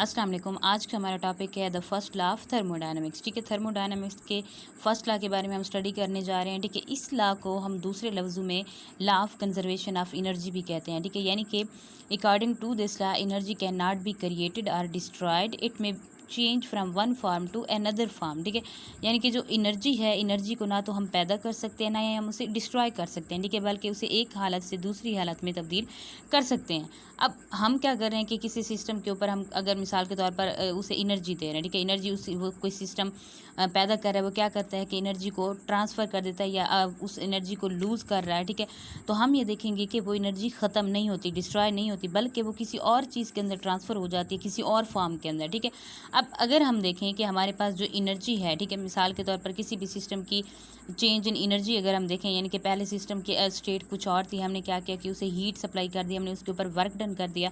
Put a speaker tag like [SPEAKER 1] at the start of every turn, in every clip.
[SPEAKER 1] अस्सलाम वालेकुम। आज का हमारा टॉपिक है the first law of thermodynamics. ठीक है, थर्मोडायनामिक्स के फर्स्ट लॉ के बारे में हम स्टडी करने जा रहे हैं। ठीक है, इस लॉ को हम दूसरे लफ्ज़ों में law of conservation of energy भी कहते हैं। ठीक है, यानी कि according to this law energy can not be created और डिस्ट्रॉयड, इट में change from one form to another form. ठीक है, यानी कि जो एनर्जी है, एनर्जी को ना तो हम पैदा कर सकते हैं ना ही हम उसे डिस्ट्रॉय कर सकते हैं। ठीक है, बल्कि उसे एक हालत से दूसरी हालत में तब्दील कर सकते हैं। अब हम क्या कर रहे हैं कि किसी सिस्टम के ऊपर हम अगर मिसाल के तौर पर उसे एनर्जी दे रहे हैं। ठीक है, एनर्जी उस वो कोई सिस्टम पैदा कर रहा है, वो क्या करता है कि एनर्जी को ट्रांसफ़र कर देता है या उस एनर्जी को लूज़ कर रहा है। ठीक है, तो हम ये देखेंगे कि वो एनर्जी ख़त्म नहीं होती, डिस्ट्रॉय नहीं होती, बल्कि वो किसी और चीज़ के अंदर ट्रांसफ़र हो जाती है, किसी और फॉर्म के अंदर। ठीक है, अब अगर हम देखें कि हमारे पास जो एनर्जी है, ठीक है, मिसाल के तौर पर किसी भी सिस्टम की चेंज इन एनर्जी अगर हम देखें, यानी कि पहले सिस्टम की स्टेट कुछ और थी, हमने क्या किया कि उसे हीट सप्लाई कर दी, हमने उसके ऊपर वर्क डन कर दिया,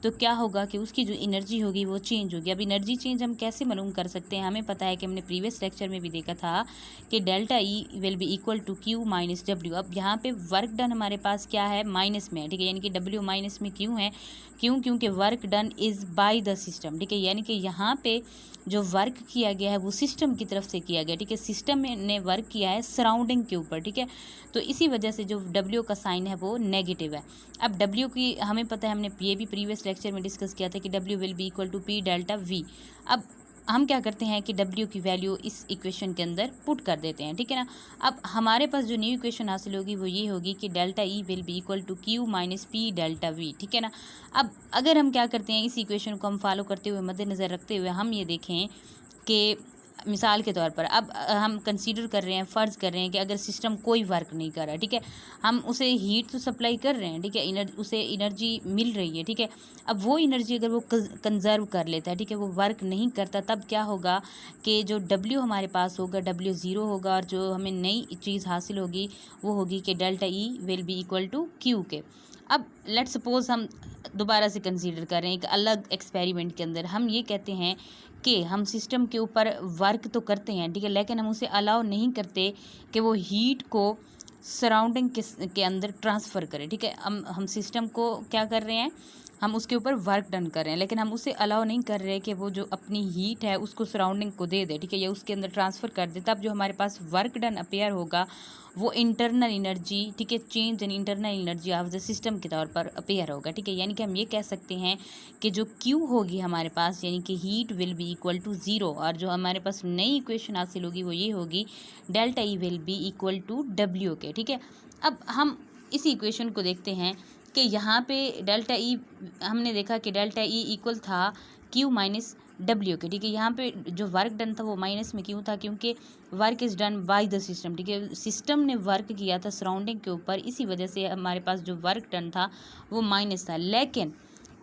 [SPEAKER 1] तो क्या होगा कि उसकी जो एनर्जी होगी वो चेंज होगी। अब एनर्जी चेंज हम कैसे मालूम कर सकते हैं? हमें पता है कि हमने प्रीवियस लेक्चर में भी देखा था कि delta E will be equal to Q minus W. अब यहाँ पे वर्क डन हमारे पास क्या है? माइनस में है। ठीक है, यानी कि डब्ल्यू माइनस में क्यों है? क्योंकि work done is by the system. ठीक है, यानी कि यहाँ पे जो वर्क किया गया है वो सिस्टम की तरफ से किया गया। ठीक है, सिस्टम ने वर्क किया है सराउंडिंग के ऊपर। ठीक है, तो इसी वजह से जो डब्ल्यू का साइन है वो नेगेटिव है। अब डब्ल्यू की हमें पता है, हमने ये भी प्रीवियस लेक्चर में डिस्कस किया था कि W will be equal to P delta V. अब हम क्या करते हैं कि डब्ल्यू की वैल्यू इस इक्वेशन के अंदर पुट कर देते हैं। ठीक है ना, अब हमारे पास जो न्यू इक्वेशन हासिल होगी वो ये होगी कि delta E will be equal to Q minus P delta V. ठीक है ना, अब अगर हम क्या करते हैं, इस इक्वेशन को हम फॉलो करते हुए मद्देनज़र रखते हुए हम ये देखें कि मिसाल के तौर पर अब हम कंसीडर कर रहे हैं, फ़र्ज़ कर रहे हैं कि अगर सिस्टम कोई वर्क नहीं कर रहा। ठीक है, हम उसे हीट तो सप्लाई कर रहे हैं। ठीक है, उसे एनर्जी मिल रही है। ठीक है, अब वो एनर्जी अगर वो कंजर्व कर लेता है, ठीक है, वो वर्क नहीं करता, तब क्या होगा कि जो डब्ल्यू हमारे पास होगा डब्ल्यू ज़ीरो होगा, और जो हमें नई चीज़ हासिल होगी वो होगी कि delta E will be equal to Q के। अब लेट सपोज़ हम दोबारा से कंसीडर कर रहे हैं एक अलग एक्सपेरिमेंट के अंदर, हम ये कहते हैं कि हम सिस्टम के ऊपर वर्क तो करते हैं। ठीक है, लेकिन हम उसे अलाउ नहीं करते कि वो हीट को सराउंडिंग के अंदर ट्रांसफ़र करें। ठीक है, हम सिस्टम को क्या कर रहे हैं, हम उसके ऊपर वर्क डन कर रहे हैं, लेकिन हम उसे अलाउ नहीं कर रहे कि वो जो अपनी हीट है उसको सराउंडिंग को दे दे। ठीक है, या उसके अंदर ट्रांसफ़र कर दे, तब जो हमारे पास वर्क डन अपेयर होगा वो इंटरनल एनर्जी, ठीक है, change in internal energy of the system के तौर पर अपेयर होगा। ठीक है, यानी कि हम ये कह सकते हैं कि जो क्यू होगी हमारे पास, यानी कि heat will be equal to zero, और जो हमारे पास नई इक्वेशन हासिल होगी वो ये होगी delta E will be equal to W के। ठीक है, अब हम इस इक्वेशन को देखते हैं कि यहाँ पे डेल्टा ई, हमने देखा कि डेल्टा ई इक्वल था क्यू माइनस डब्ल्यू के। ठीक है, यहाँ पे जो वर्क डन था वो माइनस में क्यों था? क्योंकि work is done by the system. ठीक है, सिस्टम ने वर्क किया था सराउंडिंग के ऊपर, इसी वजह से हमारे पास जो वर्क डन था वो माइनस था। लेकिन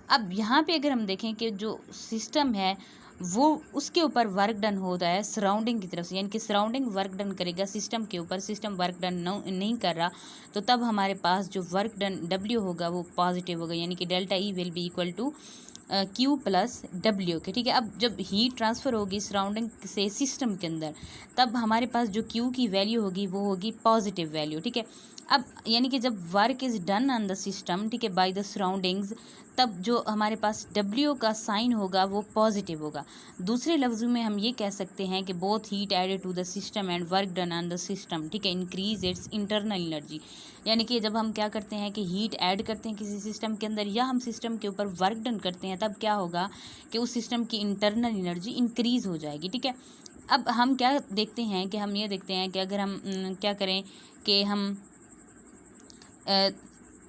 [SPEAKER 1] अब यहाँ पे अगर हम देखें कि जो सिस्टम है वो उसके ऊपर वर्क डन हो रहा है सराउंडिंग की तरफ से, यानी कि सराउंडिंग वर्क डन करेगा सिस्टम के ऊपर, सिस्टम वर्क डन नहीं कर रहा, तो तब हमारे पास जो वर्क डन डब्ल्यू होगा वो पॉजिटिव होगा, यानी कि delta E will be equal to Q plus W के। ठीक है, अब जब हीट ट्रांसफ़र होगी सराउंडिंग से सिस्टम के अंदर, तब हमारे पास जो क्यू की वैल्यू होगी वो होगी पॉजिटिव वैल्यू। ठीक है, अब यानी कि जब work is done on the system, ठीक है, बाय द सराउंडिंग्स, तब जो हमारे पास डब्ल्यू का साइन होगा वो पॉजिटिव होगा। दूसरे लफ्ज़ों में हम ये कह सकते हैं कि both heat added to the system and work done on the system, ठीक है, इंक्रीज इट्स इंटरनल एनर्जी। यानी कि जब हम क्या करते हैं कि हीट ऐड करते हैं किसी सिस्टम के अंदर, या हम सिस्टम के ऊपर वर्क डन करते हैं, तब क्या होगा कि उस सिस्टम की इंटरनल एनर्जी इंक्रीज़ हो जाएगी। ठीक है, अब हम क्या देखते हैं कि हम ये देखते हैं कि अगर हम क्या करें कि हम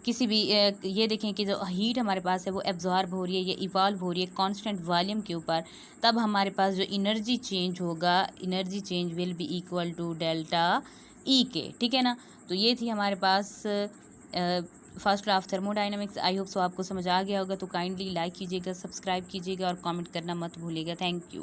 [SPEAKER 1] किसी भी ये देखें कि जो हीट हमारे पास है वो एब्जॉर्ब हो रही है, ये इवॉल्व हो रही है कांस्टेंट वॉल्यूम के ऊपर, तब हमारे पास जो एनर्जी चेंज होगा, energy change will be equal to delta E के। ठीक है ना, तो ये थी हमारे पास first law of thermodynamics. I hope so आपको समझ आ गया होगा। तो काइंडली लाइक कीजिएगा, सब्सक्राइब कीजिएगा और कमेंट करना मत भूलिएगा। Thank you.